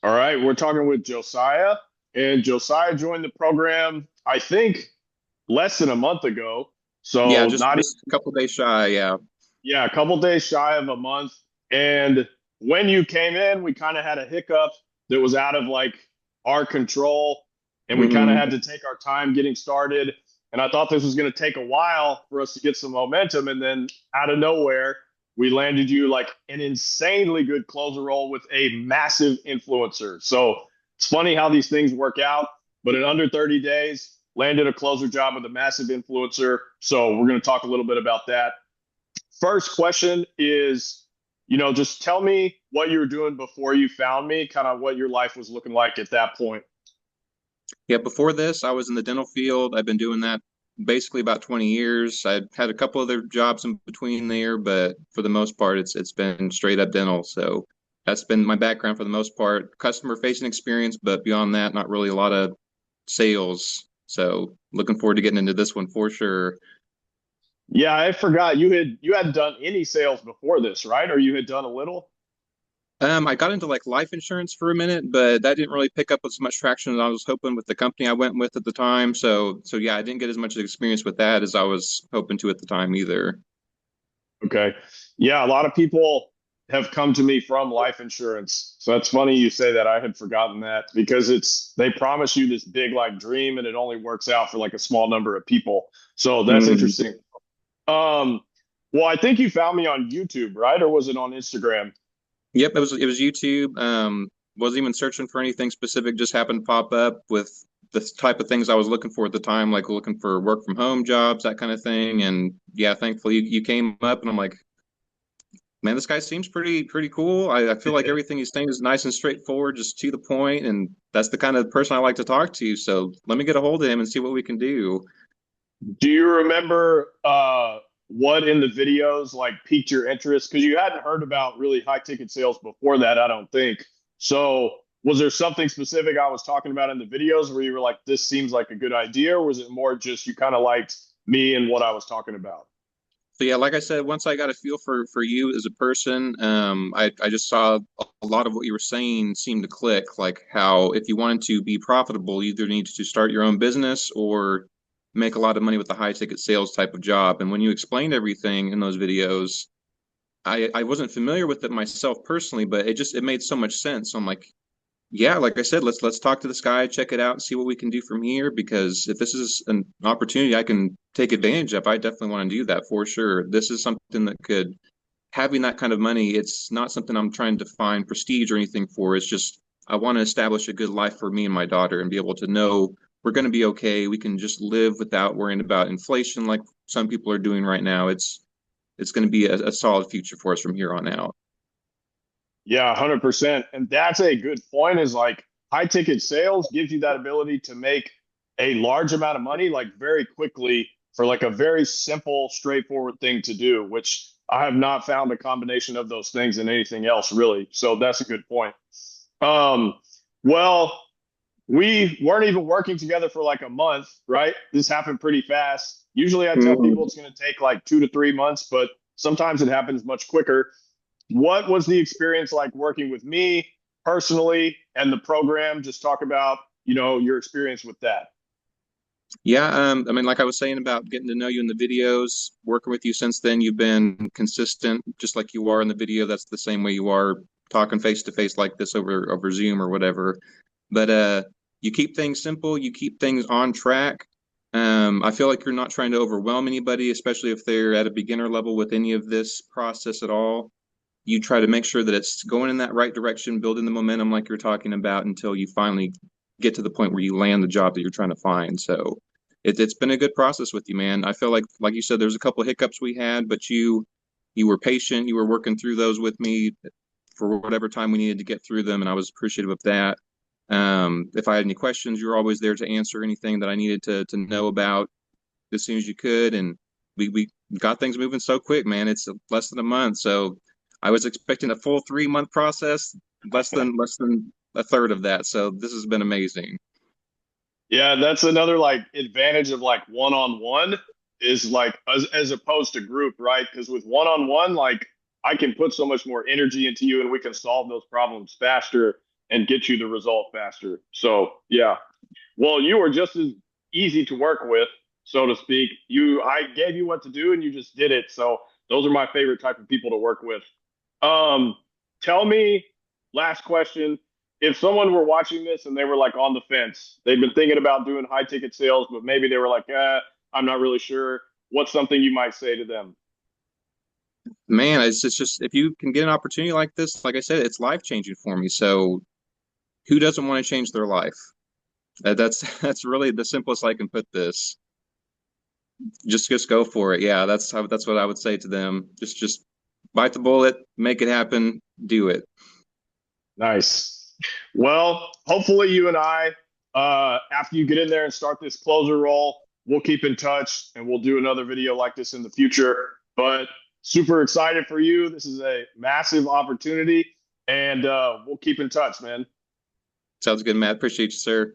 All right, we're talking with Josiah, and Josiah joined the program, I think, less than a month ago. Yeah, So just not just a couple days shy. Yeah. yeah, a couple days shy of a month. And when you came in, we kind of had a hiccup that was out of like our control, and we kind of hmm had to take our time getting started. And I thought this was going to take a while for us to get some momentum, and then out of nowhere, we landed you like an insanely good closer role with a massive influencer. So it's funny how these things work out. But in under 30 days, landed a closer job with a massive influencer. So we're going to talk a little bit about that. First question is, just tell me what you were doing before you found me, kind of what your life was looking like at that point. Yeah, before this, I was in the dental field. I've been doing that basically about 20 years. I had a couple other jobs in between there, but for the most part, it's been straight up dental. So that's been my background for the most part. Customer facing experience, but beyond that, not really a lot of sales. So looking forward to getting into this one for sure. Yeah, I forgot you hadn't done any sales before this, right? Or you had done a little? I got into like life insurance for a minute, but that didn't really pick up as much traction as I was hoping with the company I went with at the time. So yeah, I didn't get as much experience with that as I was hoping to at the time either. Okay. Yeah, a lot of people have come to me from life insurance. So that's funny you say that. I had forgotten that because they promise you this big like dream and it only works out for like a small number of people. So that's Mm. interesting. Um, well, I think you found me on YouTube, right? Or was it on Instagram? Yep, it was YouTube. Wasn't even searching for anything specific, just happened to pop up with the type of things I was looking for at the time, like looking for work from home jobs, that kind of thing. And yeah, thankfully you came up and I'm like, man, this guy seems pretty cool. I feel like everything he's saying is nice and straightforward, just to the point, and that's the kind of person I like to talk to. So let me get a hold of him and see what we can do. Do you remember what in the videos like piqued your interest? Because you hadn't heard about really high ticket sales before that, I don't think. So was there something specific I was talking about in the videos where you were like, this seems like a good idea, or was it more just you kind of liked me and what I was talking about? So yeah, like I said, once I got a feel for you as a person, I just saw a lot of what you were saying seemed to click. Like how if you wanted to be profitable, you either need to start your own business or make a lot of money with a high ticket sales type of job. And when you explained everything in those videos, I wasn't familiar with it myself personally, but it made so much sense. So I'm like, yeah, like I said, let's talk to this guy, check it out, and see what we can do from here. Because if this is an opportunity I can take advantage of, I definitely want to do that for sure. This is something that could having that kind of money. It's not something I'm trying to find prestige or anything for. It's just I want to establish a good life for me and my daughter and be able to know we're going to be okay. We can just live without worrying about inflation like some people are doing right now. It's going to be a solid future for us from here on out. Yeah, 100%. And that's a good point is like high ticket sales gives you that ability to make a large amount of money like very quickly for like a very simple, straightforward thing to do, which I have not found a combination of those things in anything else really. So that's a good point. Um, well, we weren't even working together for like a month, right? This happened pretty fast. Usually I tell people Mhm. it's going to take like 2 to 3 months, but sometimes it happens much quicker. What was the experience like working with me personally and the program? Just talk about, your experience with that. Yeah, I mean, like I was saying about getting to know you in the videos, working with you since then, you've been consistent, just like you are in the video. That's the same way you are talking face to face like this over Zoom or whatever. But you keep things simple, you keep things on track. I feel like you're not trying to overwhelm anybody, especially if they're at a beginner level with any of this process at all. You try to make sure that it's going in that right direction, building the momentum like you're talking about until you finally get to the point where you land the job that you're trying to find. So it's been a good process with you, man. I feel like you said, there's a couple of hiccups we had, but you were patient. You were working through those with me for whatever time we needed to get through them, and I was appreciative of that. If I had any questions, you were always there to answer anything that I needed to know about as soon as you could, and we got things moving so quick, man. It's less than a month, so I was expecting a full 3 month process, less than a third of that. So this has been amazing. Yeah, that's another like advantage of like one on one is like as opposed to group, right? Because with one on one, like I can put so much more energy into you and we can solve those problems faster. and get you the result faster. So yeah. Well, you are just as easy to work with, so to speak. I gave you what to do and you just did it. So those are my favorite type of people to work with. Um, Tell me, last question. If someone were watching this and they were like on the fence, they've been thinking about doing high ticket sales, but maybe they were like, I'm not really sure. What's something you might say to them? Man, it's just if you can get an opportunity like this, like I said, it's life changing for me. So who doesn't want to change their life? That's that's really the simplest I can put this. Just go for it. Yeah, that's what I would say to them. Just bite the bullet, make it happen, do it. Nice. Well, hopefully you and I, after you get in there and start this closer roll, we'll keep in touch and we'll do another video like this in the future. But super excited for you. This is a massive opportunity, and we'll keep in touch, man. Sounds good, Matt. Appreciate you, sir.